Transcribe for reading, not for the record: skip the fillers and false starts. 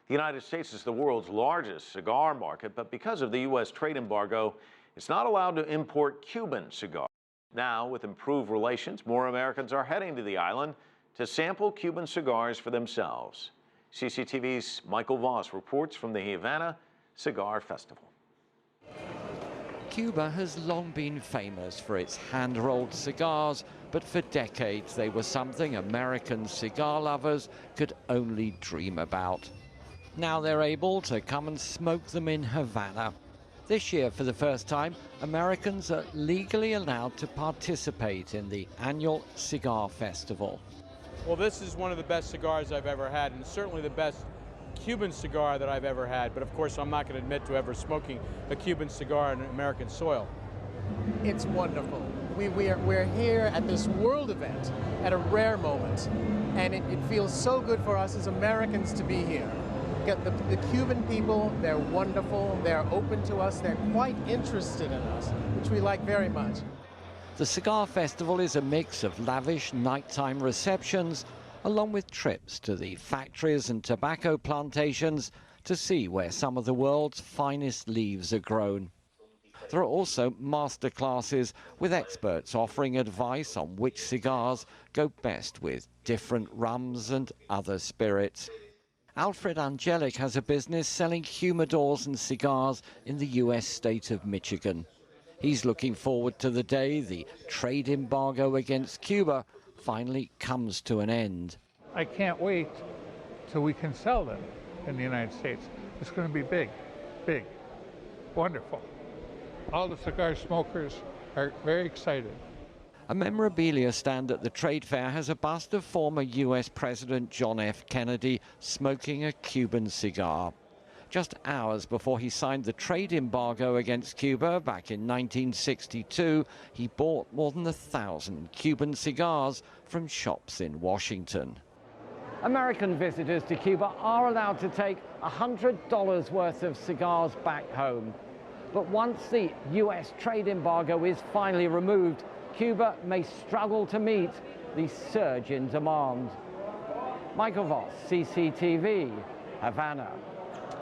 The United States is the world's largest cigar market, but because of the U.S. trade embargo, it's not allowed to import Cuban cigars. Now, with improved relations, more Americans are heading to the island to sample Cuban cigars for themselves. CCTV's Michael Voss reports from the Havana Cigar Festival. Cuba has long been famous for its hand-rolled cigars, but for decades they were something American cigar lovers could only dream about. Now they're able to come and smoke them in Havana. This year, for the first time, Americans are legally allowed to participate in the annual Cigar Festival. Well, this is one of the best cigars I've ever had, and certainly the best Cuban cigar that I've ever had. But of course, I'm not going to admit to ever smoking a Cuban cigar on American soil. It's wonderful. We're here at this world event at a rare moment, and it feels so good for us as Americans to be here. The Cuban people, they're wonderful, they're open to us, they're quite interested in us, which we like very much. The Cigar Festival is a mix of lavish nighttime receptions along with trips to the factories and tobacco plantations to see where some of the world's finest leaves are grown. There are also master classes with experts offering advice on which cigars go best with different rums and other spirits. Alfred Angelic has a business selling humidors and cigars in the US state of Michigan. He's looking forward to the day the trade embargo against Cuba finally comes to an end. I can't wait till we can sell them in the United States. It's going to be big, big, wonderful. All the cigar smokers are very excited. A memorabilia stand at the trade fair has a bust of former US President John F. Kennedy smoking a Cuban cigar. Just hours before he signed the trade embargo against Cuba back in 1962, he bought more than 1,000 Cuban cigars from shops in Washington. American visitors to Cuba are allowed to take $100 worth of cigars back home. But once the US trade embargo is finally removed, Cuba may struggle to meet the surge in demand. Michael Voss, CCTV, Havana.